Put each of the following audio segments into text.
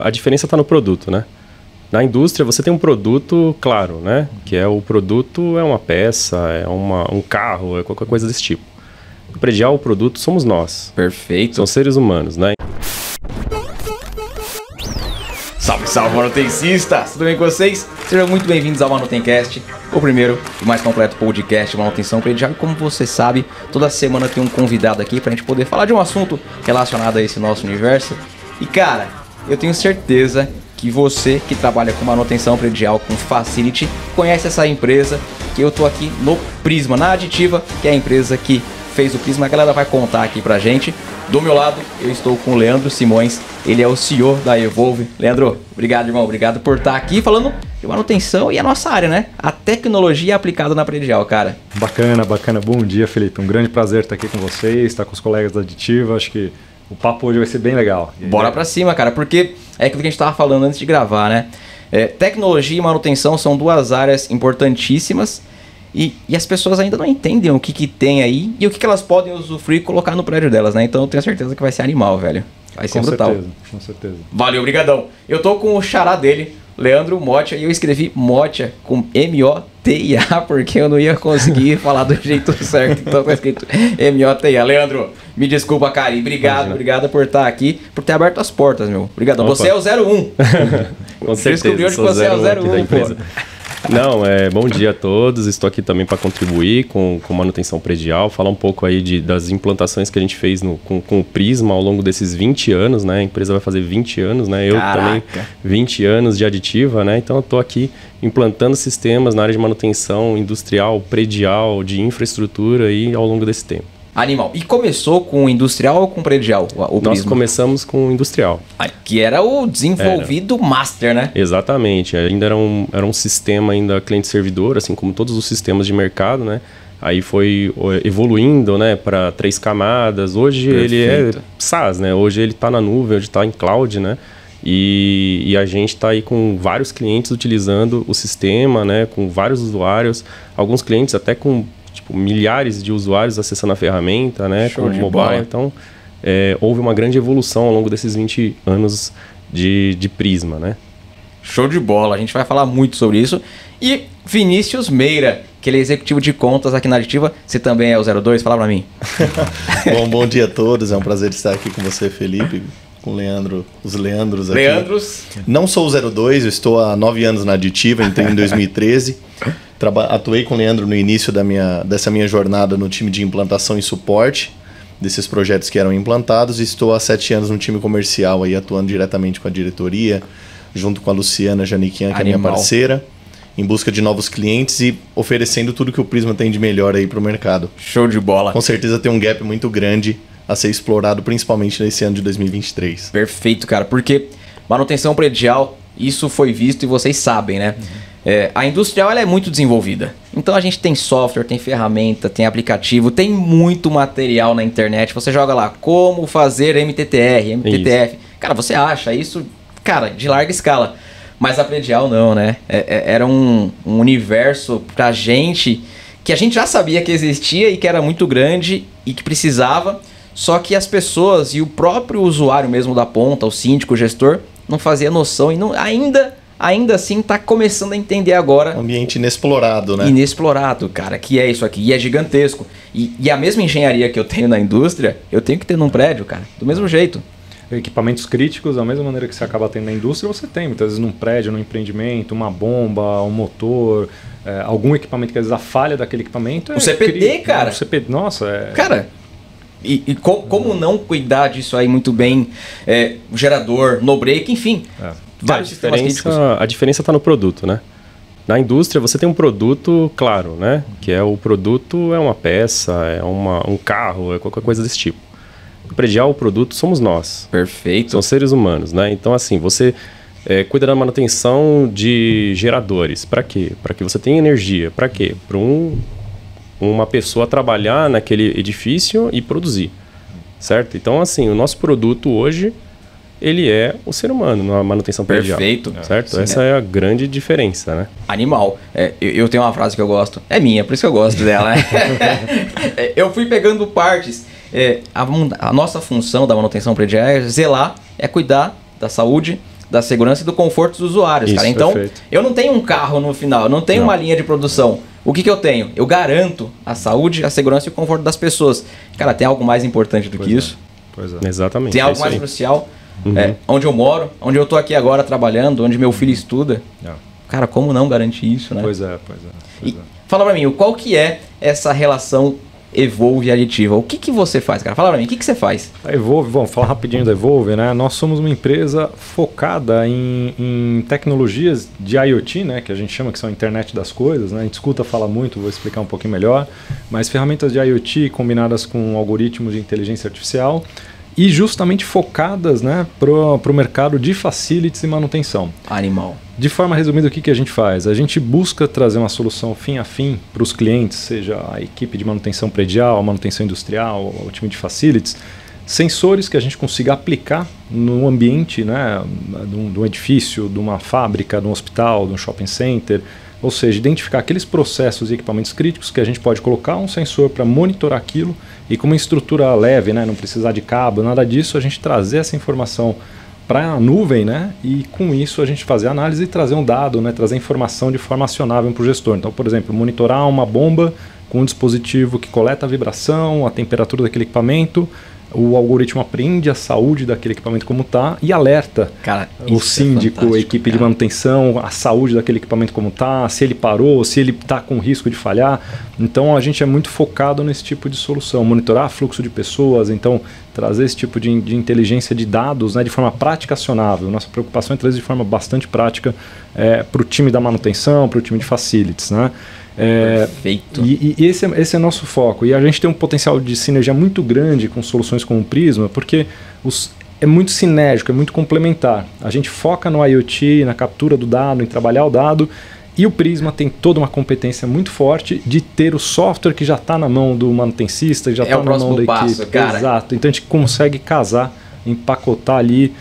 A diferença está no produto, né? Na indústria você tem um produto claro, né? Que é o produto é uma peça, é um carro, é qualquer coisa desse tipo. No predial, o produto somos nós. Perfeito. São seres humanos, né? Salve, salve, manutencistas! Tudo bem com vocês? Sejam muito bem-vindos ao Manutencast, o primeiro e mais completo podcast de manutenção predial. E como você sabe, toda semana tem um convidado aqui pra gente poder falar de um assunto relacionado a esse nosso universo. E cara, eu tenho certeza que você que trabalha com manutenção predial, com Facility, conhece essa empresa, que eu tô aqui no Prisma, na Aditiva, que é a empresa que fez o Prisma. A galera vai contar aqui pra gente. Do meu lado, eu estou com o Leandro Simões, ele é o CEO da Evolve. Leandro, obrigado, irmão, obrigado por estar aqui falando de manutenção e a nossa área, né? A tecnologia aplicada na predial, cara. Bacana, bacana. Bom dia, Felipe. Um grande prazer estar aqui com vocês, estar com os colegas da Aditiva. Acho que o papo hoje vai ser bem legal. Bora pra cima, cara, porque é aquilo que a gente estava falando antes de gravar, né? Tecnologia e manutenção são duas áreas importantíssimas. E as pessoas ainda não entendem o que tem aí e o que elas podem usufruir e colocar no prédio delas, né? Então eu tenho certeza que vai ser animal, velho. Vai ser brutal. Com certeza. Valeu, brigadão. Eu tô com o xará dele, Leandro Motia, e eu escrevi Motia com M-O-T-I-A, porque eu não ia conseguir falar do jeito certo. Então tá escrito M-O-T-I-A. Leandro, me desculpa, cara, e obrigado por estar aqui, por ter aberto as portas, meu. Obrigadão. Você é o 01. Com certeza. Descobri hoje que você é o 01 da empresa. Não, bom dia a todos, estou aqui também para contribuir com manutenção predial, falar um pouco aí das implantações que a gente fez com o Prisma ao longo desses 20 anos, né? A empresa vai fazer 20 anos, né? Eu também 20 anos de aditiva, né? Então eu estou aqui implantando sistemas na área de manutenção industrial, predial, de infraestrutura aí ao longo desse tempo. Animal. E começou com industrial ou com predial? Nós começamos com industrial. Que era o desenvolvido master, né? Exatamente. Ainda era um sistema ainda cliente-servidor, assim como todos os sistemas de mercado, né? Aí foi evoluindo, né, para 3 camadas. Hoje Perfeito. Ele é SaaS, né? Hoje ele está na nuvem, hoje está em cloud, né? E a gente está aí com vários clientes utilizando o sistema, né? Com vários usuários. Alguns clientes até com milhares de usuários acessando a ferramenta, né, com o mobile. Bola. Então, houve uma grande evolução ao longo desses 20 anos de Prisma, né? Show de bola, a gente vai falar muito sobre isso. E Vinícius Meira, que ele é executivo de contas aqui na Aditiva, você também é o 02? Fala pra mim. Bom dia a todos, é um prazer estar aqui com você, Felipe, com o Leandro, os Leandros aqui. Leandros. Não sou o 02, eu estou há 9 anos na Aditiva, entrei em 2013. Atuei com o Leandro no início dessa minha jornada no time de implantação e suporte desses projetos que eram implantados, e estou há 7 anos no time comercial, aí, atuando diretamente com a diretoria, junto com a Luciana Janiquian, que é minha parceira, em busca de novos clientes e oferecendo tudo que o Prisma tem de melhor aí para o mercado. Show de bola. Com certeza tem um gap muito grande a ser explorado, principalmente nesse ano de 2023. Perfeito, cara, porque manutenção predial, isso foi visto e vocês sabem, né? A industrial ela é muito desenvolvida. Então a gente tem software, tem ferramenta, tem aplicativo, tem muito material na internet. Você joga lá como fazer MTTR, MTTF. Isso. Cara, você acha isso, cara, de larga escala. Mas a predial não, né? Era um universo pra gente que a gente já sabia que existia e que era muito grande e que precisava. Só que as pessoas e o próprio usuário mesmo da ponta, o síndico, o gestor, não fazia noção e não, ainda assim tá começando a entender agora. Um ambiente inexplorado, né? Inexplorado, cara, que é isso aqui. E é gigantesco. E a mesma engenharia que eu tenho na indústria, eu tenho que ter num prédio, cara. Do mesmo jeito. Equipamentos críticos, da mesma maneira que você acaba tendo na indústria, você tem muitas vezes num prédio, num empreendimento, uma bomba, um motor, algum equipamento que às vezes a falha daquele equipamento o CPD, cara. O CPD, nossa, Cara, e como não cuidar disso aí muito bem? Gerador, no break, enfim. Vários sistemas críticos. A diferença está no produto, né? Na indústria você tem um produto claro, né? Que é o produto é uma peça, é um carro, é qualquer coisa desse tipo. No predial, o produto somos nós. Perfeito. São seres humanos, né? Então, assim, você cuida da manutenção de geradores. Para quê? Para que você tenha energia. Para quê? Para uma pessoa trabalhar naquele edifício e produzir. Certo? Então, assim, o nosso produto hoje, ele é o ser humano na manutenção predial. Perfeito. Certo? Sim, essa é a grande diferença, né? Animal. Eu tenho uma frase que eu gosto. É minha, por isso que eu gosto dela. Eu fui pegando partes. A nossa função da manutenção predial é zelar, é cuidar da saúde, da segurança e do conforto dos usuários, Isso, cara. Então, perfeito. eu não tenho um carro no final, eu não tenho uma linha de produção. O que eu tenho? Eu garanto a saúde, a segurança e o conforto das pessoas. Cara, tem algo mais importante do que isso? Pois é. Exatamente. Tem algo isso mais aí. crucial? Onde eu moro, onde eu tô aqui agora trabalhando, onde meu filho estuda. Cara, como não garantir isso, né? Pois é. E fala pra mim, qual que é essa relação Evolve aditiva? O que você faz, cara? Fala pra mim, o que você faz? A Evolve, vamos falar rapidinho da Evolve, né? Nós somos uma empresa focada em tecnologias de IoT, né? Que a gente chama que são a internet das coisas, né? A gente escuta falar muito, vou explicar um pouquinho melhor, mas ferramentas de IoT combinadas com algoritmos de inteligência artificial e justamente focadas, né, para o mercado de facilities e manutenção. Animal. De forma resumida, o que a gente faz? A gente busca trazer uma solução fim a fim para os clientes, seja a equipe de manutenção predial, a manutenção industrial, o time de facilities, sensores que a gente consiga aplicar no ambiente, né, de um edifício, de uma fábrica, de um hospital, de um shopping center, ou seja, identificar aqueles processos e equipamentos críticos que a gente pode colocar um sensor para monitorar aquilo e com uma estrutura leve, né, não precisar de cabo, nada disso, a gente trazer essa informação para a nuvem, né, e com isso a gente fazer análise e trazer um dado, né, trazer informação de forma acionável para o gestor. Então, por exemplo, monitorar uma bomba com um dispositivo que coleta a vibração, a temperatura daquele equipamento, o algoritmo aprende a saúde daquele equipamento como está e alerta o síndico, a equipe de manutenção, a saúde daquele equipamento como está, se ele parou, se ele está com risco de falhar. Então a gente é muito focado nesse tipo de solução, monitorar fluxo de pessoas, então trazer esse tipo de inteligência de dados, né, de forma prática acionável. Nossa preocupação é trazer de forma bastante prática para o time da manutenção, para o time de facilities, né? Perfeito. E esse é nosso foco. E a gente tem um potencial de sinergia muito grande com soluções como o Prisma, porque é muito sinérgico, é muito complementar. A gente foca no IoT, na captura do dado, em trabalhar o dado, e o Prisma tem toda uma competência muito forte de ter o software que já está na mão do manutencista, que já está na mão da equipe. Cara. Exato. Então a gente consegue casar, empacotar ali,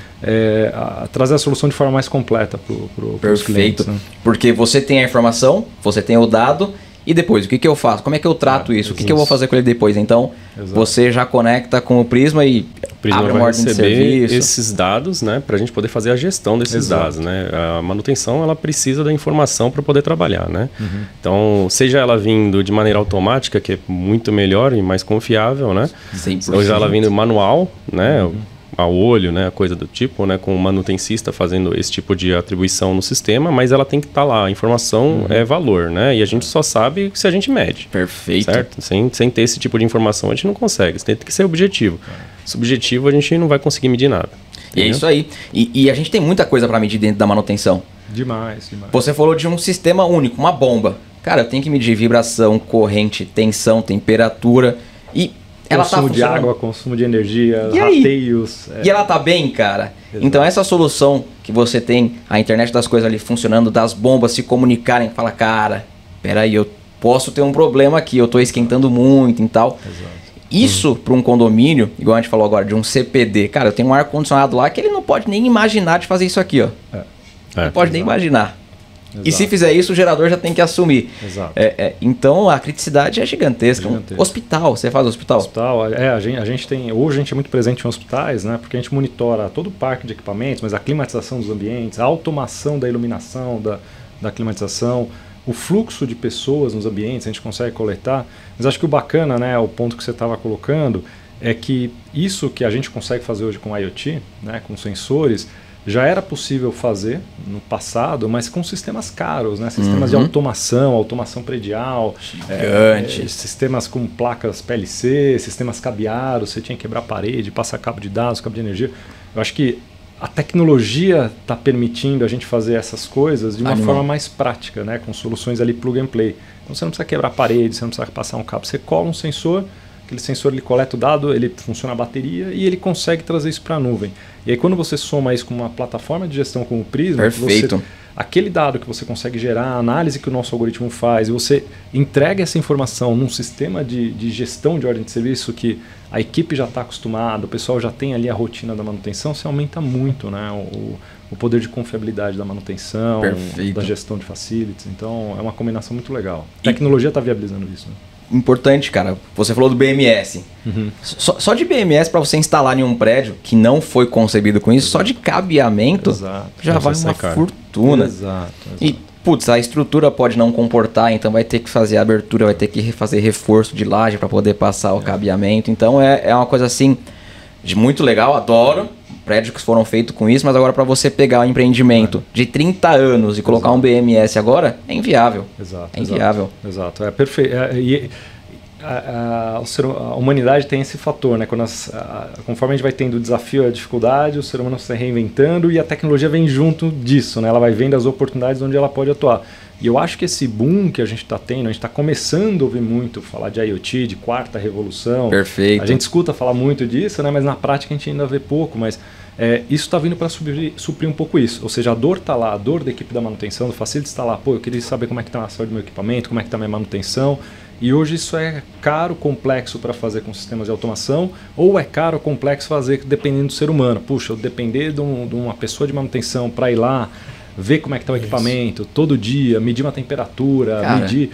trazer a solução de forma mais completa para os clientes. Né? Porque você tem a informação, você tem o dado, e depois, o que eu faço? Como é que eu trato isso? O que eu vou fazer com ele depois? Então, você já conecta com o Prisma e abre uma ordem de serviço. Esses dados, né, para a gente poder fazer a gestão desses dados. Né? A manutenção ela precisa da informação para poder trabalhar. Né? Então, seja ela vindo de maneira automática, que é muito melhor e mais confiável, né? 100%. Ou já ela vindo manual, né? A olho, né, coisa do tipo, né, com o manutencista fazendo esse tipo de atribuição no sistema, mas ela tem que estar lá. A informação é valor, né? E a gente só sabe se a gente mede. Perfeito. Certo? Sem ter esse tipo de informação, a gente não consegue. Tem que ser objetivo. Subjetivo, a gente não vai conseguir medir nada. E é isso aí. E a gente tem muita coisa para medir dentro da manutenção. Demais. Você falou de um sistema único, uma bomba. Cara, eu tenho que medir vibração, corrente, tensão, temperatura e... Consumo de água, consumo de energia, rateios. E ela tá bem, cara? Exato. Então essa solução que você tem, a internet das coisas ali funcionando, das bombas se comunicarem, fala, cara, peraí, eu posso ter um problema aqui, eu tô esquentando muito e tal. Exato. Isso para um condomínio, igual a gente falou agora, de um CPD, cara, eu tenho um ar-condicionado lá que ele não pode nem imaginar de fazer isso aqui, ó. Não pode nem imaginar. Exato. E se fizer isso, o gerador já tem que assumir. Exato. Então a criticidade é gigantesca. Hospital, você faz hospital? Hospital, a gente tem. Hoje a gente é muito presente em hospitais, né? Porque a gente monitora todo o parque de equipamentos, mas a climatização dos ambientes, a automação da iluminação, da climatização, o fluxo de pessoas nos ambientes, a gente consegue coletar. Mas acho que o bacana, né? O ponto que você estava colocando é que isso que a gente consegue fazer hoje com IoT, né? Com sensores. Já era possível fazer no passado, mas com sistemas caros, né? Sistemas de automação predial, sistemas com placas PLC, sistemas cabeados, você tinha que quebrar parede, passar cabo de dados, cabo de energia. Eu acho que a tecnologia está permitindo a gente fazer essas coisas de uma forma mais prática, né? Com soluções ali plug and play. Então você não precisa quebrar parede, você não precisa passar um cabo, você cola um sensor. Aquele sensor ele coleta o dado, ele funciona a bateria e ele consegue trazer isso para a nuvem. E aí quando você soma isso com uma plataforma de gestão como o Prisma, aquele dado que você consegue gerar, a análise que o nosso algoritmo faz, e você entrega essa informação num sistema de gestão de ordem de serviço que a equipe já está acostumada, o pessoal já tem ali a rotina da manutenção, você aumenta muito, né, o poder de confiabilidade da manutenção, da gestão de facilities. Então é uma combinação muito legal. A tecnologia está viabilizando isso. Né? importante, cara. Você falou do BMS. Só de BMS para você instalar em um prédio que não foi concebido com isso, só de cabeamento, já vai uma fortuna. Exato. E, putz, a estrutura pode não comportar, então vai ter que fazer a abertura, vai ter que fazer reforço de laje para poder passar o cabeamento. Então é uma coisa assim, de muito legal, adoro. Prédios que foram feitos com isso, mas agora para você pegar um empreendimento de 30 anos e colocar um BMS agora, é inviável. É inviável. Exato. É perfeito. A humanidade tem esse fator, né? Conforme a gente vai tendo o desafio, a dificuldade, o ser humano se reinventando e a tecnologia vem junto disso, né? Ela vai vendo as oportunidades onde ela pode atuar. E eu acho que esse boom que a gente está tendo, a gente está começando a ouvir muito falar de IoT, de quarta revolução. Perfeito. A gente escuta falar muito disso, né? Mas na prática a gente ainda vê pouco, mas isso está vindo para suprir um pouco isso. Ou seja, a dor está lá, a dor da equipe da manutenção, do facility está lá. Pô, eu queria saber como é que está a saúde do meu equipamento, como é que está a minha manutenção. E hoje isso é caro, complexo para fazer com sistemas de automação, ou é caro, complexo fazer dependendo do ser humano. Puxa, eu depender de uma pessoa de manutenção para ir lá, ver como é que está o equipamento, todo dia, medir uma temperatura, medir...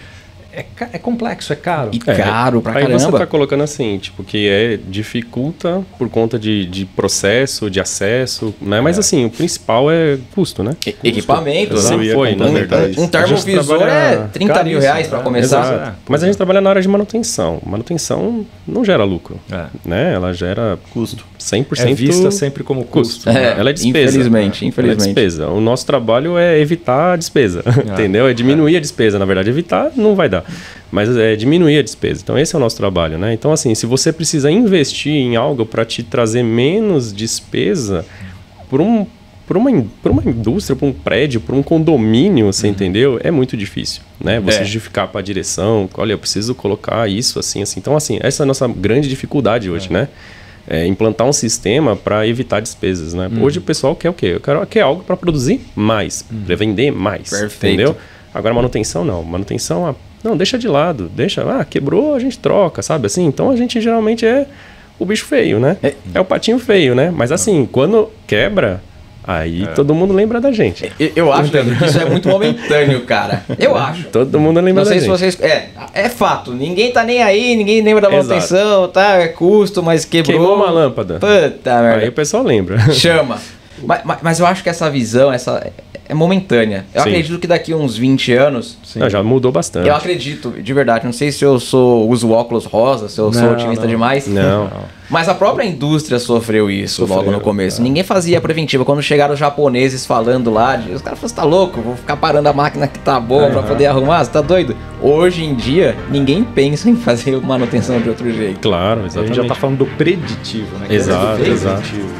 É complexo, é caro. E caro pra caramba. Aí você tá colocando assim, tipo, que dificulta por conta de processo, de acesso, né? Mas assim, o principal é custo, né? Equipamento, né? Sempre foi, na verdade. Um termovisor é 30 mil reais para começar. Exato. Mas a gente trabalha na área de manutenção. Manutenção não gera lucro, né? Ela gera custo. 100% é vista sempre como custo. Ela é despesa. Infelizmente. Ela é despesa. O nosso trabalho é evitar a despesa, entendeu? É diminuir a despesa. Na verdade, evitar não vai dar. Mas é diminuir a despesa. Então, esse é o nosso trabalho, né? Então, assim, se você precisa investir em algo para te trazer menos despesa por uma indústria, por um prédio, por um condomínio, você entendeu? É muito difícil, né? Você justificar para a direção, olha, eu preciso colocar isso assim, assim. Então, assim, essa é a nossa grande dificuldade hoje, né? Implantar um sistema para evitar despesas, né? Hoje o pessoal quer o quê? Quer algo para produzir mais, para vender mais, entendeu? Agora, manutenção não. Manutenção, não, deixa de lado. Quebrou, a gente troca, sabe? Assim, então, a gente geralmente é o bicho feio, né? É o patinho feio, né? Mas assim, quando quebra... Aí todo mundo lembra da gente. Eu acho, Leandro, que isso é muito momentâneo, cara. Eu acho. Todo mundo lembra da gente. Não sei se vocês... É fato. Ninguém tá nem aí, ninguém lembra da manutenção, tá? É custo, mas quebrou... Queimou uma lâmpada. Puta merda. Aí o pessoal lembra. Chama. Mas eu acho que essa visão, é momentânea. Eu acredito que daqui a uns 20 anos... Já mudou bastante. Eu acredito, de verdade. Não sei se eu uso óculos rosa, se eu sou otimista demais. Não. Mas a própria indústria sofreu isso logo no começo. Ninguém fazia preventiva. Quando chegaram os japoneses falando lá, os caras falaram, você tá louco? Vou ficar parando a máquina que tá boa pra poder arrumar? Você tá doido? Hoje em dia, ninguém pensa em fazer manutenção de outro jeito. Claro, exatamente. A gente já tá falando do preditivo, né? Exato.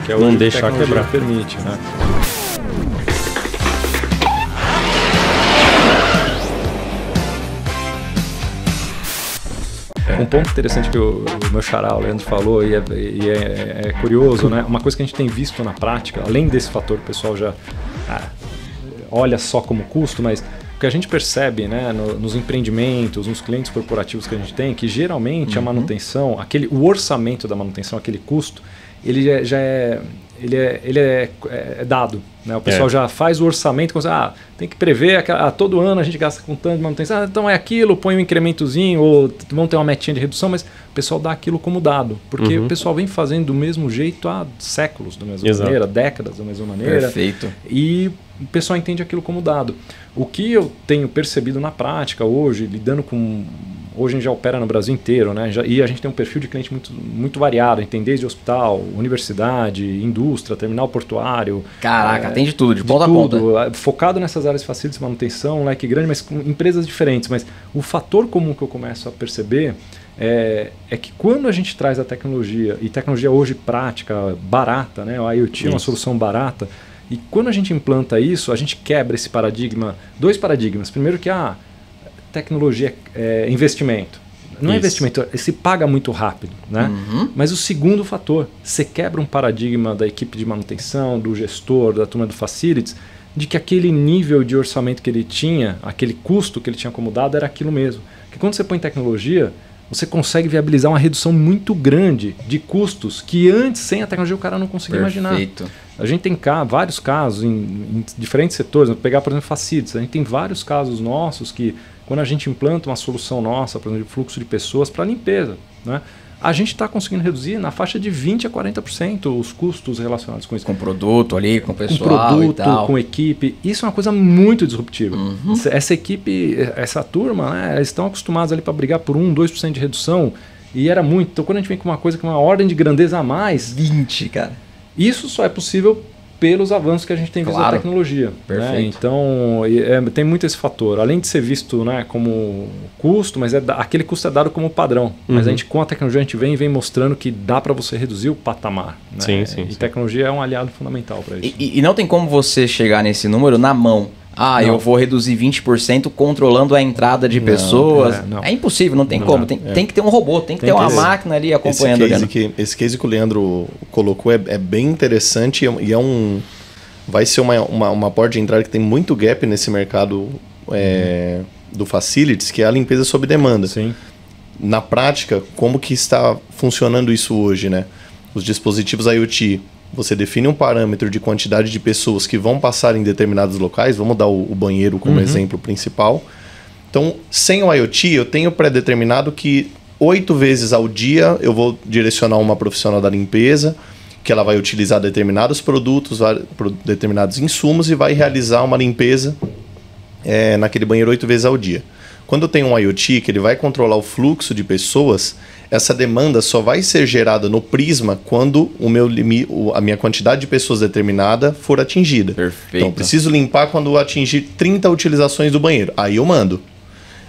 Que é o não que deixar quebrar. Permite, né? Um ponto interessante que o meu xará, o Leandro, falou, e é curioso, né? Uma coisa que a gente tem visto na prática, além desse fator que o pessoal já olha só como custo, mas o que a gente percebe, né, nos empreendimentos, nos clientes corporativos que a gente tem, que geralmente a manutenção, o orçamento da manutenção, aquele custo, ele é dado. Né? O pessoal já faz o orçamento, tem que prever, todo ano a gente gasta com tanto de manutenção, então é aquilo, põe um incrementozinho, ou vão ter uma metinha de redução, mas o pessoal dá aquilo como dado, porque o pessoal vem fazendo do mesmo jeito há séculos, da mesma maneira, décadas da mesma maneira. Perfeito. E o pessoal entende aquilo como dado. O que eu tenho percebido na prática hoje, lidando com... Hoje a gente já opera no Brasil inteiro, né? E a gente tem um perfil de cliente muito, muito variado. A gente tem desde hospital, universidade, indústria, terminal portuário. Caraca, tem de tudo, de ponta a ponta. Focado nessas áreas de facilities, manutenção, leque grande, mas com empresas diferentes. Mas o fator comum que eu começo a perceber é que quando a gente traz a tecnologia, e tecnologia hoje prática, barata, né? O IoT é uma solução barata, e quando a gente implanta isso, a gente quebra esse paradigma, 2 paradigmas. Primeiro que tecnologia é investimento. Não é investimento, se paga muito rápido, né? Mas o segundo fator, você quebra um paradigma da equipe de manutenção, do gestor, da turma do facilities, de que aquele nível de orçamento que ele tinha, aquele custo que ele tinha como dado era aquilo mesmo. Porque quando você põe tecnologia, você consegue viabilizar uma redução muito grande de custos que antes, sem a tecnologia, o cara não conseguia imaginar. A gente tem vários casos em diferentes setores. Vou pegar, por exemplo, facilities. A gente tem vários casos nossos que quando a gente implanta uma solução nossa, por exemplo, de fluxo de pessoas para limpeza, né? A gente está conseguindo reduzir na faixa de 20% a 40% os custos relacionados com isso. Com produto ali, com pessoal com produto, e tal. com equipe. Isso é uma coisa muito disruptiva. Essa equipe, essa turma, né, eles estão acostumados ali para brigar por 1%, 2% de redução. E era muito. Então, quando a gente vem com uma coisa que é uma ordem de grandeza a mais... 20, cara. Isso só é possível pelos avanços que a gente tem visto na tecnologia. Perfeito. Né? Então, tem muito esse fator. Além de ser visto, né, como custo, mas aquele custo é dado como padrão. Mas a gente, com a tecnologia, a gente vem mostrando que dá para você reduzir o patamar. Né? Sim. Tecnologia é um aliado fundamental para isso. E não tem como você chegar nesse número na mão. Eu vou reduzir 20% controlando a entrada de pessoas. É impossível, não tem como. Tem que ter um robô, tem que ter uma máquina ali acompanhando. Esse case que o Leandro colocou é bem interessante e vai ser uma porta de entrada que tem muito gap nesse mercado do facilities, que é a limpeza sob demanda. Sim. Na prática, como que está funcionando isso hoje, né? Os dispositivos IoT, você define um parâmetro de quantidade de pessoas que vão passar em determinados locais, vamos dar o banheiro como exemplo principal. Então, sem o IoT, eu tenho pré-determinado que 8 vezes ao dia eu vou direcionar uma profissional da limpeza, que ela vai utilizar determinados produtos, determinados insumos e vai realizar uma limpeza naquele banheiro 8 vezes ao dia. Quando eu tenho um IoT, que ele vai controlar o fluxo de pessoas, essa demanda só vai ser gerada no Prisma quando a minha quantidade de pessoas determinada for atingida. Perfeito. Então, eu preciso limpar quando atingir 30 utilizações do banheiro. Aí eu mando.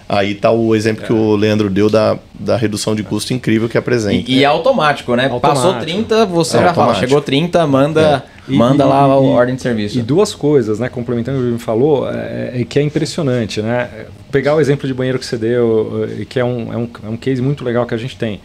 Aí tá o exemplo que o Leandro deu da redução de custo incrível que apresenta. E é automático, né? Passou 30, você já fala, chegou 30, manda lá a ordem de serviço. E duas coisas, né? Complementando o que o Jimmy falou, que é impressionante, né? Pegar o exemplo de banheiro que você deu, que é um case muito legal que a gente tem.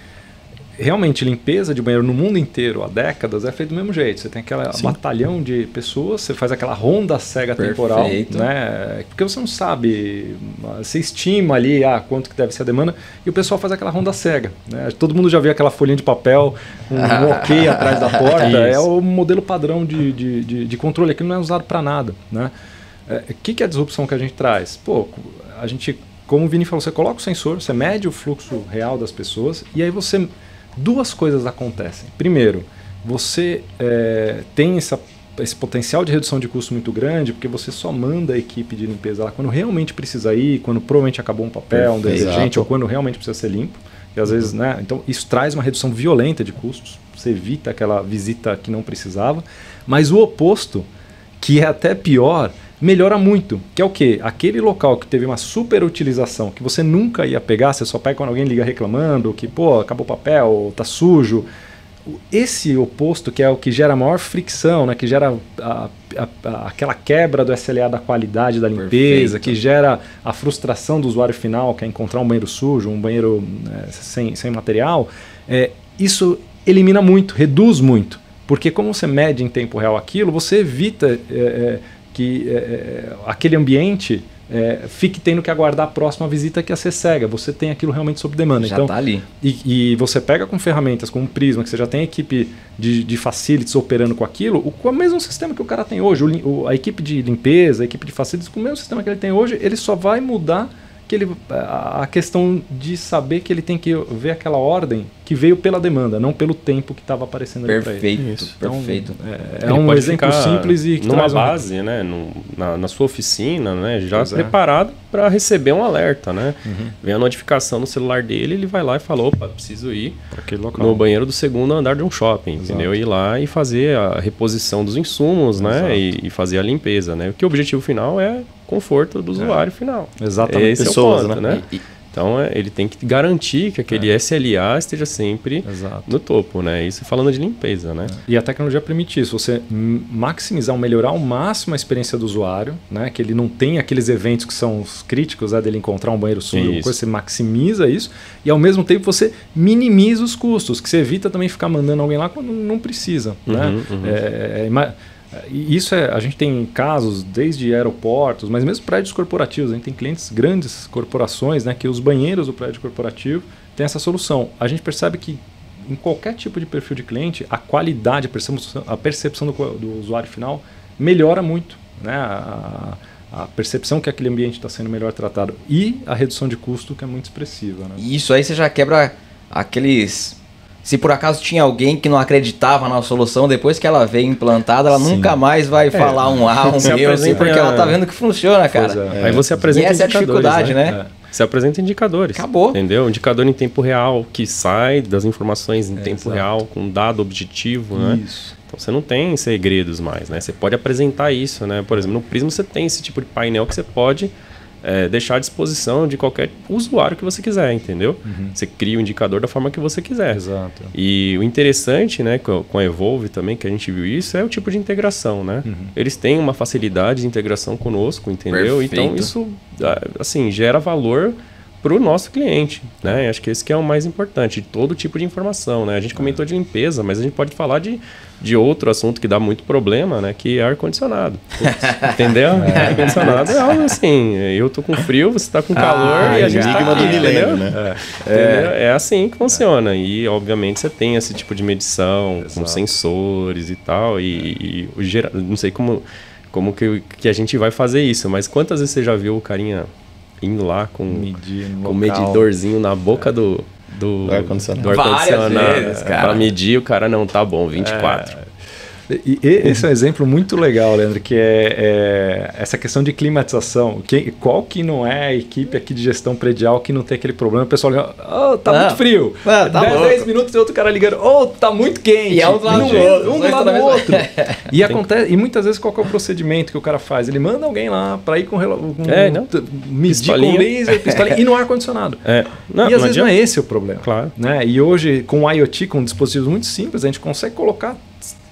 Realmente, limpeza de banheiro no mundo inteiro há décadas é feito do mesmo jeito. Você tem aquele batalhão de pessoas, você faz aquela ronda cega temporal, né? Porque você não sabe, você estima ali quanto que deve ser a demanda e o pessoal faz aquela ronda cega. Né? Todo mundo já viu aquela folhinha de papel, um ok atrás da porta. É o modelo padrão de controle. Aquilo não é usado para nada. Né? Que é a disrupção que a gente traz? Pô, a gente, como o Vini falou, você coloca o sensor, você mede o fluxo real das pessoas e aí você... Duas coisas acontecem. Primeiro, você tem esse potencial de redução de custo muito grande, porque você só manda a equipe de limpeza lá quando realmente precisa ir, quando provavelmente acabou um papel, um detergente, ou quando realmente precisa ser limpo. E às vezes, né? Então, isso traz uma redução violenta de custos. Você evita aquela visita que não precisava. Mas o oposto, que é até pior, melhora muito, que é o quê? Aquele local que teve uma super utilização, que você nunca ia pegar, você só pega quando alguém liga reclamando, que acabou o papel, tá sujo. Esse oposto, que é o que gera a maior fricção, né? Que gera aquela quebra do SLA da qualidade da limpeza, que gera a frustração do usuário final, que é encontrar um banheiro sujo, um banheiro sem material, isso elimina muito, reduz muito, porque como você mede em tempo real aquilo, você evita... que aquele ambiente fique tendo que aguardar a próxima visita que ia ser cega. Você tem aquilo realmente sob demanda. Já então, tá ali. E você pega com ferramentas como o Prisma, que você já tem equipe de facilities operando com aquilo, com o mesmo sistema que o cara tem hoje. A equipe de limpeza, a equipe de facilities, com o mesmo sistema que ele tem hoje, ele só vai mudar a questão de saber que ele tem que ver aquela ordem que veio pela demanda, não pelo tempo que estava aparecendo ali para ele. Perfeito. É um exemplo simples e que numa traz base, né, na sua oficina, né, já preparado para receber um alerta, né? Vem a notificação no celular dele, ele vai lá e fala, opa, preciso ir no banheiro do segundo andar de um shopping, entendeu? Ir lá e fazer a reposição dos insumos, né, e fazer a limpeza, né? Porque o objetivo final é conforto do usuário final. Exatamente. Esse pessoas, é o ponto, né? Então, ele tem que garantir que aquele SLA esteja sempre no topo, né? Isso falando de limpeza, né? E a tecnologia permite isso, você maximizar, melhorar ao máximo a experiência do usuário, né? Que ele não tem aqueles eventos que são os críticos, dele encontrar um banheiro sujo, você maximiza isso e ao mesmo tempo você minimiza os custos, que você evita também ficar mandando alguém lá quando não precisa, né? E isso a gente tem casos desde aeroportos, mas mesmo prédios corporativos. A gente tem clientes, grandes corporações, né, que os banheiros do prédio corporativo têm essa solução. A gente percebe que em qualquer tipo de perfil de cliente, a qualidade, a percepção do usuário final melhora muito, né? a percepção que aquele ambiente está sendo melhor tratado e a redução de custo que é muito expressiva. Né? Isso aí você já quebra aqueles... Se por acaso tinha alguém que não acreditava na solução, depois que ela veio implantada, ela nunca mais vai falar um B, assim, porque ela tá vendo que funciona, cara. Aí você apresenta essa é a dificuldade, né? Você apresenta indicadores. Acabou. Entendeu? Indicador em tempo real, que sai das informações em tempo real, com dado objetivo, né? Isso. Então você não tem segredos mais, né? Você pode apresentar isso, né? Por exemplo, no Prisma você tem esse tipo de painel que você pode deixar à disposição de qualquer usuário que você quiser, entendeu? Você cria o indicador da forma que você quiser. Exato. E o interessante, né, com a Evolve também, que a gente viu isso, é o tipo de integração, né? Eles têm uma facilidade de integração conosco, entendeu? Perfeito. Então isso, assim, gera valor para o nosso cliente, né? Acho que esse que é o mais importante, de todo tipo de informação, né? A gente comentou de limpeza, mas a gente pode falar de outro assunto que dá muito problema, né? Que é ar-condicionado. Entendeu? Ar-condicionado é algo assim, eu tô com frio, você tá com calor e a gente tá aqui, entendeu? Né? É assim que funciona. E, obviamente, você tem esse tipo de medição com sensores e tal. E não sei como que a gente vai fazer isso, mas quantas vezes você já viu o carinha indo lá com o medidorzinho na boca do ar-condicionado? Várias vezes, cara. Pra medir, o cara não tá bom, 24. E esse é um exemplo muito legal, Leandro, que é essa questão de climatização. Qual que não é a equipe aqui de gestão predial que não tem aquele problema? O pessoal liga, tá muito frio. Tá 10 minutos e outro cara ligando, tá muito quente. E é um do lado do outro. Um do lado do outro. E acontece, e muitas vezes qual que é o procedimento que o cara faz? Ele manda alguém lá para ir medir com laser, pistolinha, e no ar-condicionado. E às vezes não é esse o problema. Claro. Né? E hoje, com o IoT, com dispositivos muito simples, a gente consegue colocar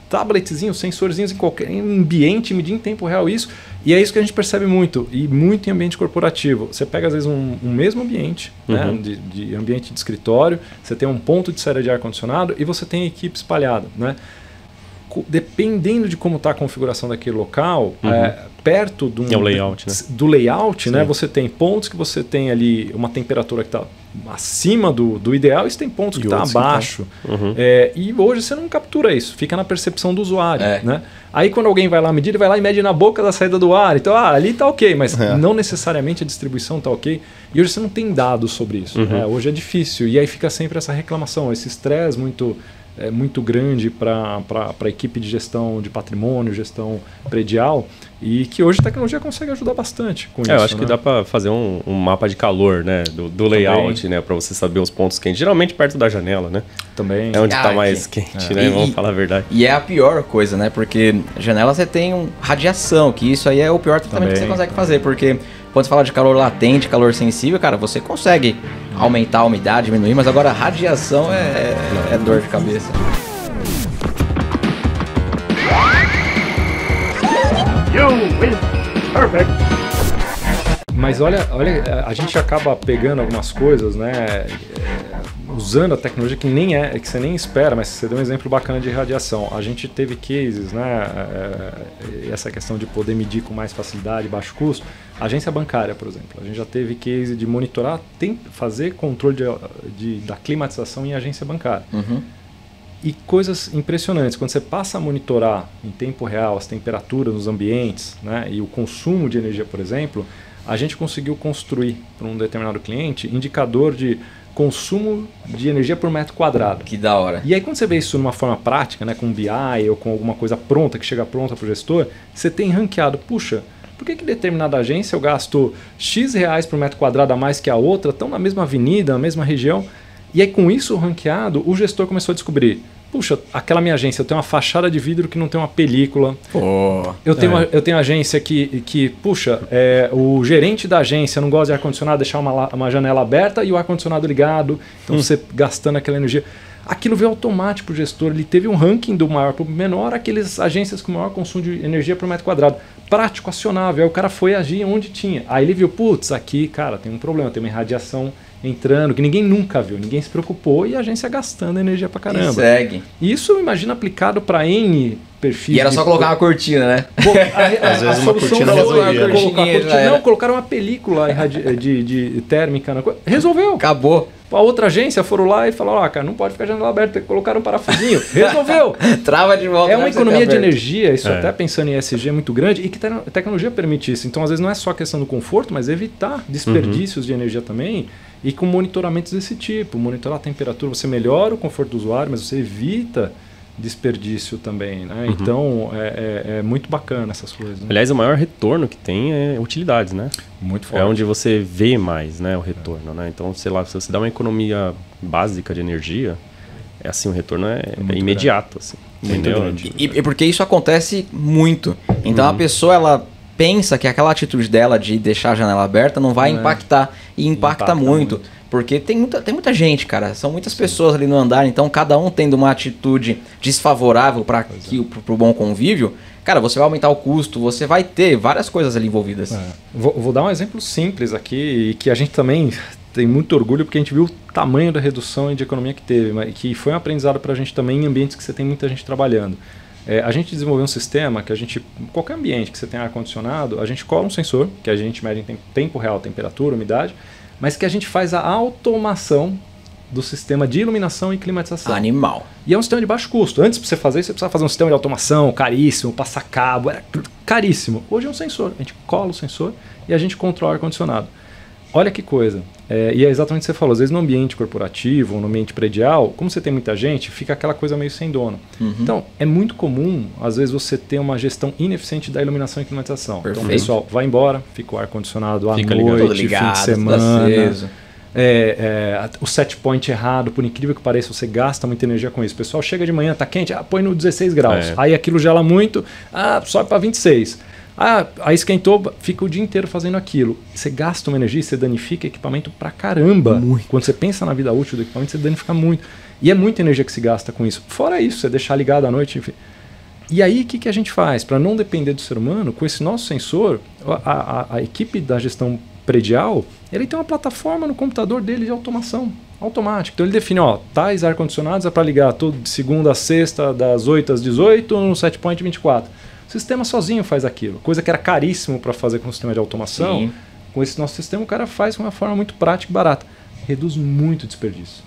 tabletzinhos, sensorzinhos em qualquer ambiente, medir em tempo real isso. E é isso que a gente percebe muito. E muito em ambiente corporativo. Você pega, às vezes, um mesmo ambiente, né, de ambiente de escritório, você tem um ponto de saída de ar-condicionado e você tem equipe espalhada. Né? Dependendo de como está a configuração daquele local, perto do layout, né? Do layout, né, você tem pontos que você tem ali uma temperatura que está acima do ideal e você tem pontos que está abaixo. E hoje você não captura isso, fica na percepção do usuário. Né? Aí quando alguém vai lá medir, ele vai lá e mede na boca da saída do ar. Então, ali está ok, mas não necessariamente a distribuição está ok. E hoje você não tem dados sobre isso. Né? Hoje é difícil. E aí fica sempre essa reclamação, esse estresse muito grande para a equipe de gestão de patrimônio, gestão predial, e que hoje a tecnologia consegue ajudar bastante com isso. Eu acho que dá para fazer um mapa de calor, né, do layout, né, para você saber os pontos quentes, geralmente perto da janela, né? Também. É onde está mais quente, né? Vamos falar a verdade. E é a pior coisa, né? Porque janela você tem radiação, que isso aí é o pior tratamento que você consegue fazer, porque quando você fala de calor latente, calor sensível, cara, você consegue aumentar a umidade, diminuir, mas agora a radiação é dor de cabeça. Mas olha, a gente acaba pegando algumas coisas, né? Usando a tecnologia que você nem espera, mas você deu um exemplo bacana de radiação. A gente teve cases, né? Essa questão de poder medir com mais facilidade, baixo custo. Agência bancária, por exemplo. A gente já teve case de monitorar, fazer controle da climatização em agência bancária. E coisas impressionantes. Quando você passa a monitorar em tempo real as temperaturas nos ambientes, né? E o consumo de energia, por exemplo, a gente conseguiu construir para um determinado cliente indicador de consumo de energia por metro quadrado. Que da hora. E aí quando você vê isso numa forma prática, né, com BI ou com alguma coisa pronta, que chega pronta para o gestor, você tem ranqueado, puxa, por que determinada agência eu gasto X reais por metro quadrado a mais que a outra, estão na mesma avenida, na mesma região? E aí com isso ranqueado, o gestor começou a descobrir, puxa, aquela minha agência, eu tenho uma fachada de vidro que não tem uma película. Eu tenho agência que puxa, o gerente da agência não gosta de ar-condicionado, deixar uma janela aberta e o ar-condicionado ligado, então você gastando aquela energia. Aquilo veio automático para o gestor, ele teve um ranking do maior para o menor, aquelas agências com maior consumo de energia por metro quadrado. Prático, acionável, aí o cara foi agir onde tinha. Aí ele viu, putz, aqui, cara, tem um problema, tem uma irradiação entrando, que ninguém nunca viu, ninguém se preocupou e a agência gastando energia pra caramba. E segue. Isso, imagina, aplicado para N perfis. E era só colocar uma cortina, né? Às vezes uma cortina resolvia. Não, colocaram uma película de térmica, resolveu. Acabou. A outra agência foram lá e falaram, cara, não pode ficar a janela aberta, tem que colocar um parafusinho. Resolveu! Trava de volta. É uma economia de energia, isso até pensando em ESG é muito grande, e que a tecnologia permite isso. Então, às vezes, não é só a questão do conforto, mas evitar desperdícios de energia também, e com monitoramentos desse tipo. Monitorar a temperatura, você melhora o conforto do usuário, mas você evita desperdício também, né? Então é muito bacana essas coisas, né? Aliás, o maior retorno que tem é utilidades, né? Muito forte. É onde você vê mais, né, o retorno, né? Então, sei lá, se você dá uma economia básica de energia, o retorno é imediato, assim. Entendeu? E porque isso acontece muito. Então a pessoa, ela pensa que aquela atitude dela de deixar a janela aberta não vai impactar. E impacta muito. Porque tem muita gente, cara. São muitas pessoas ali no andar. Então, cada um tendo uma atitude desfavorável para o bom convívio, cara, você vai aumentar o custo, você vai ter várias coisas ali envolvidas. Vou dar um exemplo simples aqui, e que a gente também tem muito orgulho, porque a gente viu o tamanho da redução e de economia que teve, mas que foi um aprendizado para a gente também em ambientes que você tem muita gente trabalhando. A gente desenvolveu um sistema que qualquer ambiente que você tem ar-condicionado, a gente cola um sensor, que a gente mede em tempo real, temperatura, umidade, mas que a gente faz a automação do sistema de iluminação e climatização. Animal. E é um sistema de baixo custo. Antes, para você fazer isso, você precisava fazer um sistema de automação caríssimo, passar cabo, era caríssimo. Hoje é um sensor. A gente cola o sensor e a gente controla o ar-condicionado. Olha que coisa. E é exatamente o que você falou. Às vezes no ambiente corporativo, no ambiente predial, como você tem muita gente, fica aquela coisa meio sem dono. Então, é muito comum, às vezes, você ter uma gestão ineficiente da iluminação e climatização. Perfeito. Então, o pessoal vai embora, fica o ar-condicionado à Fica noite, ligado, fim de semana. aceso. O set point errado, por incrível que pareça, você gasta muita energia com isso. O pessoal chega de manhã, tá quente, põe no 16 graus. Aí aquilo gela muito, sobe para 26. Aí esquentou, fica o dia inteiro fazendo aquilo. Você gasta uma energia, você danifica equipamento pra caramba. Muito. Quando você pensa na vida útil do equipamento, você danifica muito. E é muita energia que se gasta com isso. Fora isso, você deixar ligado à noite, enfim. E aí, o que a gente faz? Para não depender do ser humano, com esse nosso sensor, a equipe da gestão predial, ele tem uma plataforma no computador dele de automação automática. Então ele define, tais ar-condicionados é para ligar todo de segunda a sexta, das 8 às 18, no set point 24. O sistema sozinho faz aquilo. Coisa que era caríssimo para fazer com o sistema de automação. Sim. Com esse nosso sistema, o cara faz de uma forma muito prática e barata. Reduz muito o desperdício.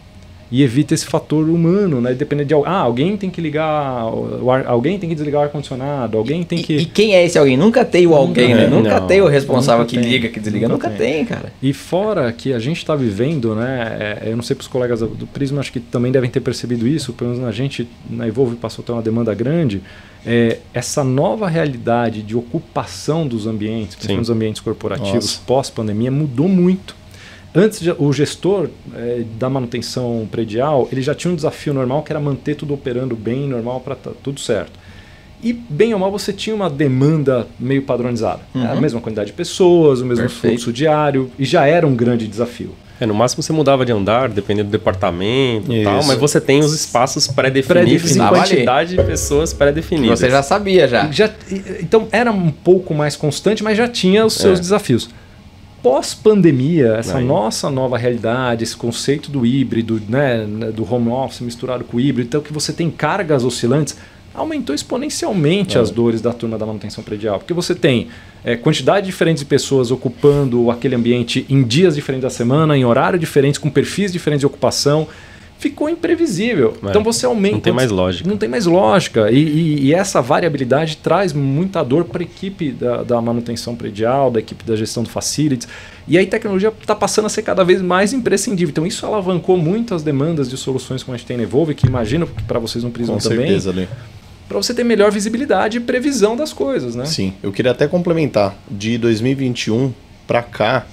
E evita esse fator humano, né? Dependendo de alguém tem que ligar, alguém tem que desligar o ar-condicionado, alguém tem que... E quem é esse alguém? Nunca tem o alguém, né? Nunca tem o responsável que liga, que desliga. Nunca tem, cara. E fora que a gente está vivendo, né? Eu não sei para os colegas do Prisma, acho que também devem ter percebido isso, pelo menos a gente, na Evolve, passou a ter uma demanda grande. Essa nova realidade de ocupação dos ambientes, principalmente os ambientes corporativos, pós-pandemia, mudou muito. Antes, o gestor da manutenção predial, ele já tinha um desafio normal, que era manter tudo operando bem, normal, para tudo certo. E, bem ou mal, você tinha uma demanda meio padronizada. Era a mesma quantidade de pessoas, o mesmo fluxo diário, e já era um grande desafio. No máximo você mudava de andar, dependendo do departamento e tal, mas você tem os espaços pré-definidos em quantidade de pessoas pré-definidas. Você já sabia, já. Então, era um pouco mais constante, mas já tinha os seus desafios. Pós-pandemia, essa nossa nova realidade, esse conceito do híbrido, né, do home office misturado com o híbrido, então que você tem cargas oscilantes, aumentou exponencialmente as dores da turma da manutenção predial. Porque você tem quantidade diferente de pessoas ocupando aquele ambiente em dias diferentes da semana, em horários diferentes, com perfis diferentes de ocupação. Ficou imprevisível. Então você aumenta... Não tem mais lógica. Não tem mais lógica. E essa variabilidade traz muita dor para a equipe da manutenção predial, da equipe da gestão do facilities. E aí a tecnologia está passando a ser cada vez mais imprescindível. Então isso alavancou muito as demandas de soluções como a gente tem na Evolve, que imagino que para vocês no Prisma também. Com certeza, Lê. Para você ter melhor visibilidade e previsão das coisas, né? Sim. Eu queria até complementar. De 2021 para cá,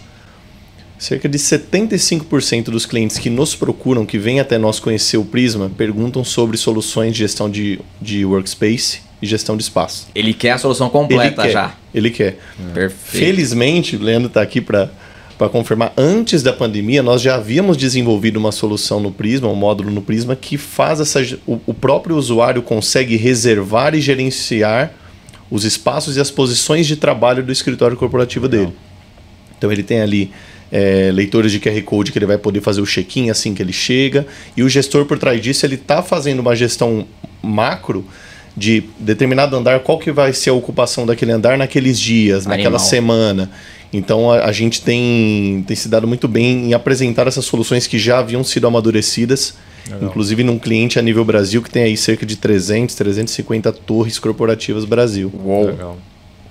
cerca de 75% dos clientes que nos procuram, que vêm até nós conhecer o Prisma, perguntam sobre soluções de gestão de workspace e gestão de espaço. Ele quer a solução completa já. Ele quer. Perfeito. Felizmente, o Leandro está aqui para confirmar, antes da pandemia, nós já havíamos desenvolvido uma solução no Prisma, um módulo no Prisma, que faz o próprio usuário consegue reservar e gerenciar os espaços e as posições de trabalho do escritório corporativo dele. Então ele tem ali leitores de QR Code que ele vai poder fazer o check-in assim que ele chega, e o gestor por trás disso ele está fazendo uma gestão macro de determinado andar, qual que vai ser a ocupação daquele andar naqueles dias, naquela semana. Então a gente tem se dado muito bem em apresentar essas soluções que já haviam sido amadurecidas, inclusive num cliente a nível Brasil que tem aí cerca de 350 torres corporativas Brasil. Uou. Legal.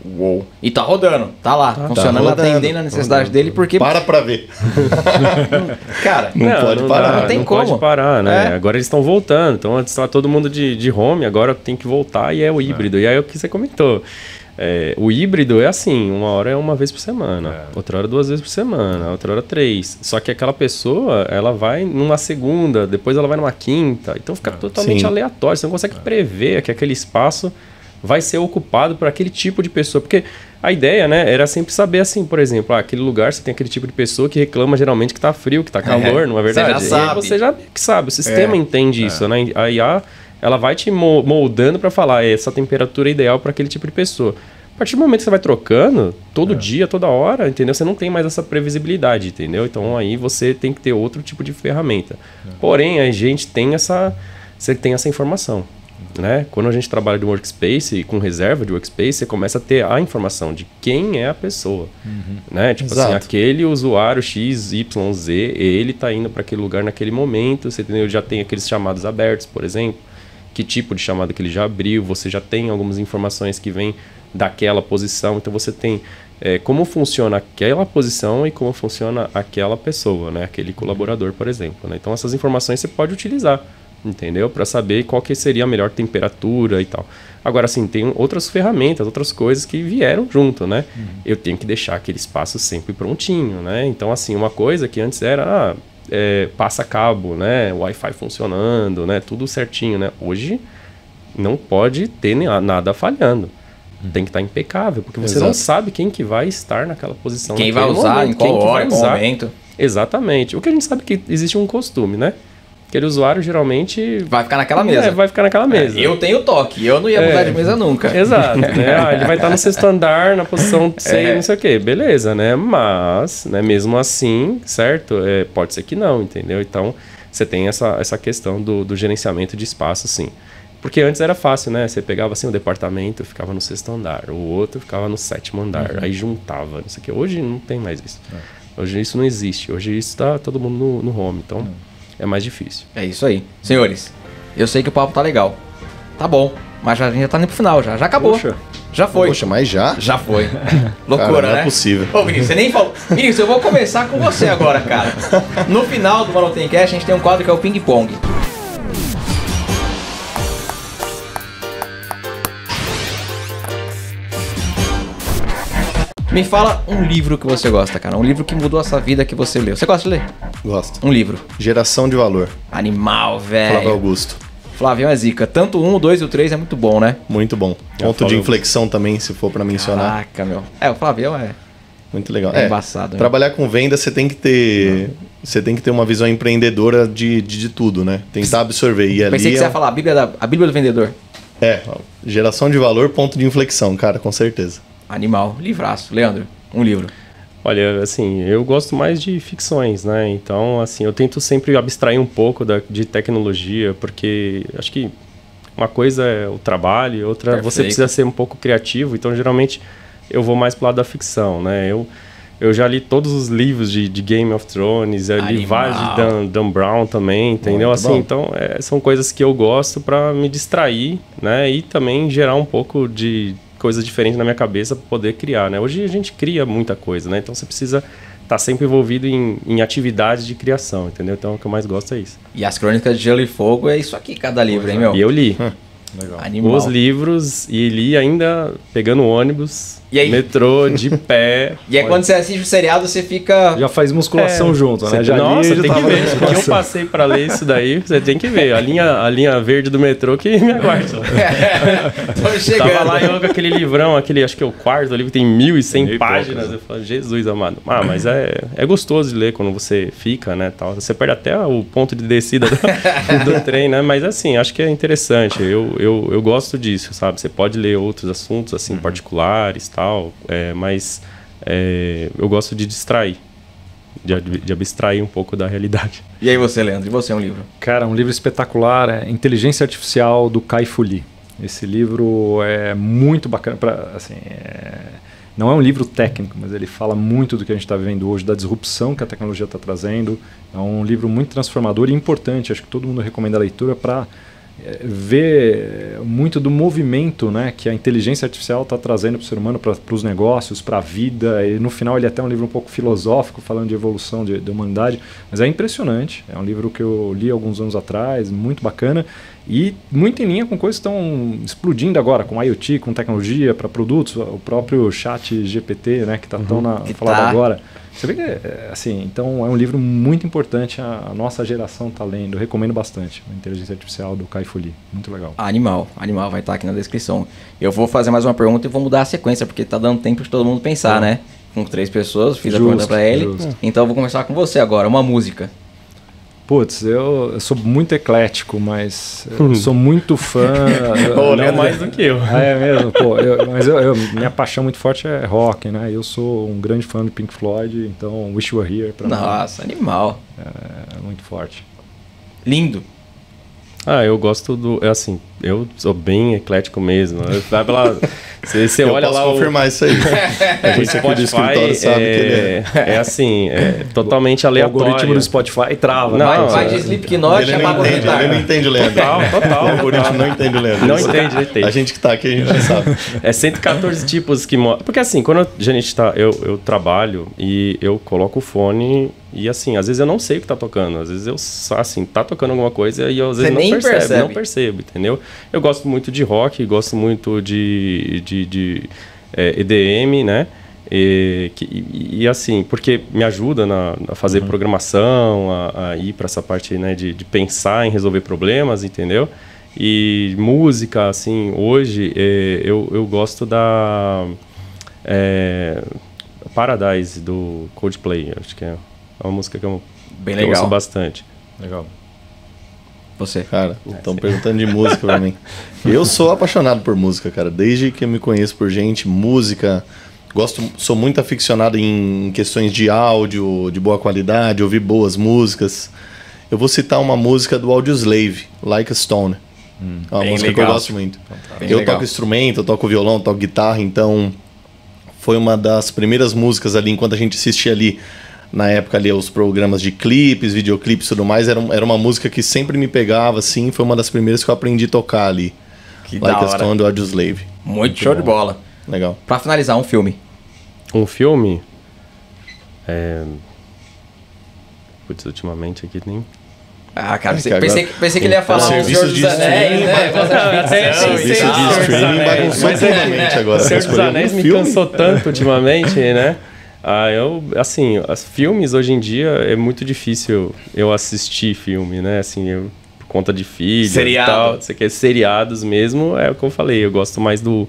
Uou. E tá rodando, tá lá, funcionando, rodando, atendendo a necessidade dele, porque... Para ver. Cara, Não pode parar. não tem não como. pode parar, né? É. Agora eles estão voltando. Então antes estava todo mundo de home, agora tem que voltar e é o híbrido. E aí é o que você comentou. O híbrido é assim, uma hora é uma vez por semana, outra hora 2 vezes por semana, outra hora 3. Só que aquela pessoa, ela vai numa segunda, depois ela vai numa quinta. Então fica totalmente aleatório. Você não consegue prever que aquele espaço vai ser ocupado por aquele tipo de pessoa. Porque a ideia, né, era sempre saber assim, por exemplo, aquele lugar você tem aquele tipo de pessoa que reclama geralmente que tá frio, que tá calor, não é verdade? Você já sabe. E aí você já sabe, o sistema entende isso, né? A IA, ela vai te moldando para falar essa temperatura é ideal para aquele tipo de pessoa. A partir do momento que você vai trocando, todo dia, toda hora, entendeu? Você não tem mais essa previsibilidade, entendeu? Então aí você tem que ter outro tipo de ferramenta. Porém, a gente tem você tem essa informação. Né? Quando a gente trabalha de workspace, com reserva de workspace, você começa a ter a informação de quem é a pessoa. Né? Tipo assim, aquele usuário XYZ, ele está indo para aquele lugar naquele momento, você entendeu? Já tem aqueles chamados abertos, por exemplo, que tipo de chamada que ele já abriu, você já tem algumas informações que vêm daquela posição, então você tem como funciona aquela posição e como funciona aquela pessoa, né? Aquele colaborador, por exemplo. Né? Então essas informações você pode utilizar, entendeu? Para saber qual que seria a melhor temperatura e tal. Agora, assim, tem outras ferramentas, outras coisas que vieram junto, né? Eu tenho que deixar aquele espaço sempre prontinho, né? Então, assim, uma coisa que antes era passa cabo, né? Wi-Fi funcionando, né? Tudo certinho, né? Hoje não pode ter nada falhando. Tem que estar impecável, porque você não sabe quem que vai estar naquela posição. Quem vai usar, momento, em qual hora, em qual momento. Exatamente. O que a gente sabe é que existe um costume, né? Aquele usuário geralmente... Vai ficar naquela mesa. Vai ficar naquela mesa. Eu tenho toque, eu não ia mudar de mesa nunca. Exato. Né? Ele vai estar no sexto andar, na posição 100, não sei o quê. Beleza, né? Mas, né, mesmo assim, certo? Pode ser que não, entendeu? Então, você tem essa questão do gerenciamento de espaço, sim. Porque antes era fácil, né? Você pegava assim, o departamento ficava no sexto andar, o outro ficava no 7º andar, aí juntava, não sei o quê. Hoje não tem mais isso. Hoje isso não existe. Hoje isso está todo mundo no home, então é mais difícil. É isso aí. Senhores, eu sei que o papo tá legal. Tá bom, mas a gente já tá indo pro final, já acabou. Poxa. Já foi. Poxa, mas já? Já foi. Loucura, Cara, não né? é possível. Ô, Vinícius, você nem falou. Vinícius, eu vou começar com você agora, cara. No final do Manutencast, a gente tem um quadro que é o Ping Pong. Me fala um livro que você gosta, cara. Um livro que mudou a sua vida, que você leu. Você gosta de ler? Gosto. Um livro. Geração de Valor. Animal, velho. Flávio Augusto. Flávio é zica. Tanto o 1, o 2 e o 3 é muito bom, né? Muito bom. Ponto de inflexão também, se for pra mencionar. Caraca, meu. O Flávio é... Muito legal. É embaçado. Trabalhar com venda, você tem que ter... Você tem que ter uma visão empreendedora de tudo, né? Tentar absorver. E ali Pensei que você ia falar a Bíblia do Vendedor. Geração de valor, ponto de inflexão, cara, com certeza. Animal. Livraço. Leandro, um livro. Olha, assim, eu gosto mais de ficções, né? Então, assim, eu tento sempre abstrair um pouco de tecnologia, porque acho que uma coisa é o trabalho, outra você precisa ser um pouco criativo, então geralmente eu vou mais pro lado da ficção, né? Eu já li todos os livros de Game of Thrones, eu li vários de Dan Brown também, entendeu? Muito assim, bom. então são coisas que eu gosto para me distrair, né? E também gerar um pouco de coisas diferentes na minha cabeça para poder criar, né? Hoje a gente cria muita coisa, né? Então você precisa estar sempre envolvido em atividades de criação, entendeu? Então o que eu mais gosto é isso. E as Crônicas de Gelo e Fogo é isso aqui, cada livro, hein, meu? E eu li Legal. Animal. os livros e li ainda pegando ônibus, E aí? metrô, de pé. E aí quando você assiste o seriado, você fica... Já faz musculação junto, né? Já Nossa, já tem que tava ver. na O que eu musculação. passei pra ler isso daí, você tem que ver. A linha verde do metrô que me aguarda. Tô chegando. Tava lá eu com aquele livrão, acho que é o quarto livro, tem 1.100 páginas. Eu falo, Jesus amado. Mas é gostoso de ler quando você fica, né, tal. Você perde até o ponto de descida do trem, né? Mas assim, acho que é interessante. Eu gosto disso, sabe? Você pode ler outros assuntos, assim, particulares, tal, mas eu gosto de distrair, de abstrair um pouco da realidade. E aí você, Leandro? E você, um livro? Cara, um livro espetacular é Inteligência Artificial, do Kai-Fu Lee. Esse livro é muito bacana. Não é um livro técnico, mas ele fala muito do que a gente está vivendo hoje, da disrupção que a tecnologia está trazendo. É um livro muito transformador e importante. Acho que todo mundo recomenda a leitura para ver muito do movimento, né, que a inteligência artificial está trazendo para o ser humano, para os negócios, para a vida. E no final ele é até um livro um pouco filosófico, falando de evolução da humanidade. Mas é impressionante. É um livro que eu li alguns anos atrás, muito bacana. E muito em linha com coisas que estão explodindo agora, com IoT, com tecnologia para produtos, o próprio chat GPT, né, que está tão falado agora. Você vê que, assim, então é um livro muito importante, a nossa geração está lendo, eu recomendo bastante, a Inteligência Artificial do Kai-Fu Lee, muito legal. Animal, vai estar aqui na descrição. Eu vou fazer mais uma pergunta e vou mudar a sequência, porque tá dando tempo de todo mundo pensar, né? Com 3 pessoas, fiz a pergunta para ele, então eu vou começar com você agora, uma música. Putz, eu sou muito eclético, mas eu sou muito fã. Não mais do que eu. É mesmo, pô. Mas minha paixão muito forte é rock, né? Eu sou um grande fã do Pink Floyd, então Wish You Were Here pra mim. Nossa, animal. É muito forte. Lindo. Eu gosto do... assim, eu sou bem eclético mesmo. Vai lá... Você olha lá... Eu posso confirmar isso aí. A gente aqui do escritório sabe que ele é assim, totalmente aleatório. O algoritmo do Spotify trava. Não, vai de Slipknot e apaga o Ele não entende o Leandro. Total. O algoritmo não entende o Leandro. Não entende. A gente que tá aqui, a gente já sabe. 114 tipos que... Porque assim, quando a gente tá... Eu trabalho e eu coloco o fone... E assim, às vezes eu não sei o que tá tocando. Às vezes eu, assim, tá tocando alguma coisa e eu às vezes não percebo, entendeu? Eu gosto muito de rock, gosto muito de EDM, né? E assim, porque me ajuda a fazer programação, a ir para essa parte, né, de pensar em resolver problemas, entendeu? E música, assim, hoje eu gosto da Paradise, do Coldplay, acho que é uma música que eu gosto bastante. Legal. Você? Cara, estão perguntando de música pra mim. Eu sou apaixonado por música, cara. Desde que eu me conheço por gente, música. Sou muito aficionado em questões de áudio, de boa qualidade, ouvir boas músicas. Eu vou citar uma música do Audioslave, Like a Stone. É uma música que eu gosto muito. Eu toco instrumento, eu toco violão, toco guitarra, então foi uma das primeiras músicas ali, enquanto a gente assistia ali na época ali os programas de clipes, videoclipes e tudo mais, era uma música que sempre me pegava, assim, foi uma das primeiras que eu aprendi a tocar ali. Que Like a Stone do Audioslave. Muito show de bola. Legal. Pra finalizar, um filme. Um filme? Putz, ultimamente aqui nem... Cara, pensei que ele ia falar um Senhor dos Anéis, né? Serviço de streaming bagunçou totalmente agora. Senhor dos Anéis me cansou tanto ultimamente, né? Os filmes hoje em dia é muito difícil eu assistir filme, né? Assim, por conta de filhos e tal. Você quer seriados mesmo, é o que eu falei. Eu gosto mais de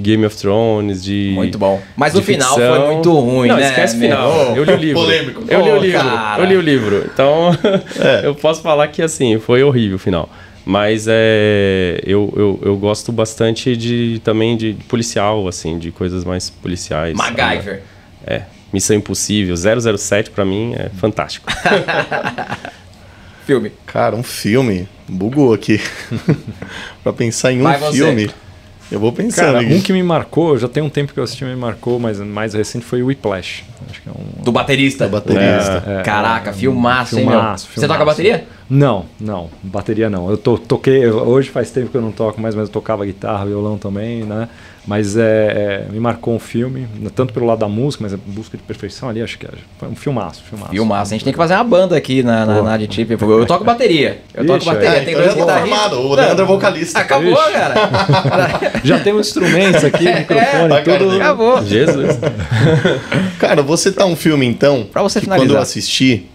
Game of Thrones, de... Muito bom. Mas o final foi muito ruim, não, né? Não, esquece o final. Eu li o livro. Polêmico. Eu li o livro. Então, eu posso falar que, assim, foi horrível o final. Mas eu gosto bastante também de policial, assim, de coisas mais policiais. MacGyver. Missão Impossível, 007 pra mim é fantástico. Filme. Cara, um filme. Bugou aqui. Pra pensar em filme. Eu vou pensar. Cara, um que me marcou, já tem um tempo que eu assisti, me marcou, mas mais recente foi o Whiplash. Acho que do baterista. Caraca, filmaço, hein, meu? Você toca bateria? Não, bateria não. Eu toquei, hoje faz tempo que eu não toco mais, mas eu tocava guitarra, violão também, né? Mas me marcou um filme, tanto pelo lado da música, mas a busca de perfeição ali, acho que foi um filmaço. Filmaço. A gente tem que fazer uma banda aqui na Adtip. Eu toco bateria. Tem dois guitarristas. O Leandro é vocalista. Acabou, cara. Já temos instrumentos aqui, microfone, tudo. Acabou. Jesus. Cara, vou citar um filme então, pra você finalizar. Quando eu assisti,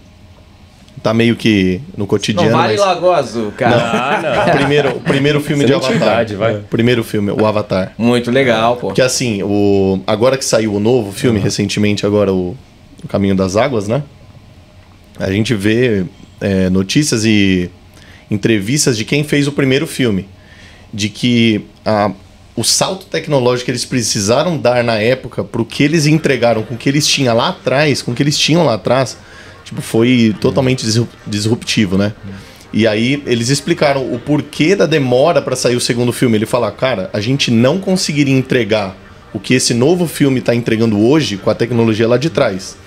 tá meio que no cotidiano. Não vale Lagoa Azul, cara. Não. O primeiro filme de Avatar. Primeiro filme, o Avatar. Muito legal, pô. Porque assim, agora que saiu o novo filme, recentemente agora, o Caminho das Águas, né? A gente vê notícias e entrevistas de quem fez o primeiro filme. De que o salto tecnológico que eles precisaram dar na época pro que eles entregaram com o que eles tinham lá atrás, tipo, foi totalmente disruptivo, né? E aí eles explicaram o porquê da demora para sair o segundo filme. Ele fala, cara, a gente não conseguiria entregar o que esse novo filme está entregando hoje com a tecnologia lá de trás.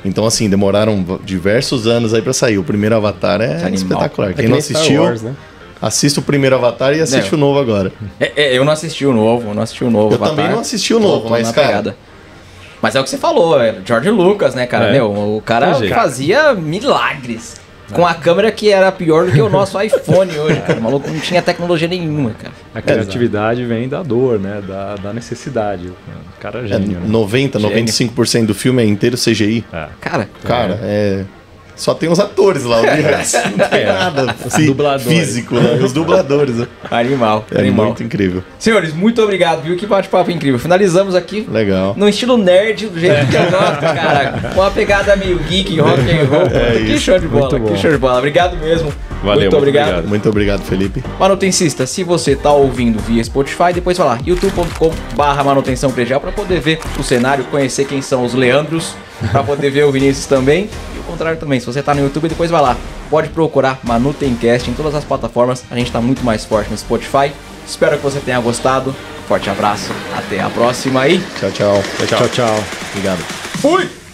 Então, assim, demoraram diversos anos aí para sair. O primeiro Avatar é espetacular. Quem não assistiu, Wars, né? Assista o primeiro Avatar e assiste o novo agora. Eu não assisti o novo, Eu Avatar. também não assisti o novo, mas, cara... Mas é o que você falou, George Lucas, né, cara? O cara fazia milagres. Com a câmera que era pior do que o nosso iPhone hoje, cara. O maluco não tinha tecnologia nenhuma, cara. A criatividade vem da dor, né? Da necessidade. O cara é gênio, né? 95% do filme é inteiro CGI. Cara, só tem os atores lá, o resto não tem nada físico, né? Os dubladores. Né? Animal. Muito incrível. Senhores, muito obrigado, viu? Que bate-papo incrível. Finalizamos aqui. Legal. No estilo nerd, do jeito que eu gosto, cara. Com uma pegada meio geek, rock and roll. Que show de bola, que show de bola. Obrigado mesmo. Valeu, muito obrigado. Muito obrigado, Felipe. Manutencista, se você tá ouvindo via Spotify, depois vai lá, youtube.com/manutenção predial para poder ver o cenário, conhecer quem são os Leandros, para poder ver o Vinícius também. E o contrário também, se você tá no YouTube, depois vai lá. Pode procurar Manutencast em todas as plataformas. A gente tá muito mais forte no Spotify. Espero que você tenha gostado. Forte abraço, até a próxima e tchau. Tchau. Obrigado. Fui!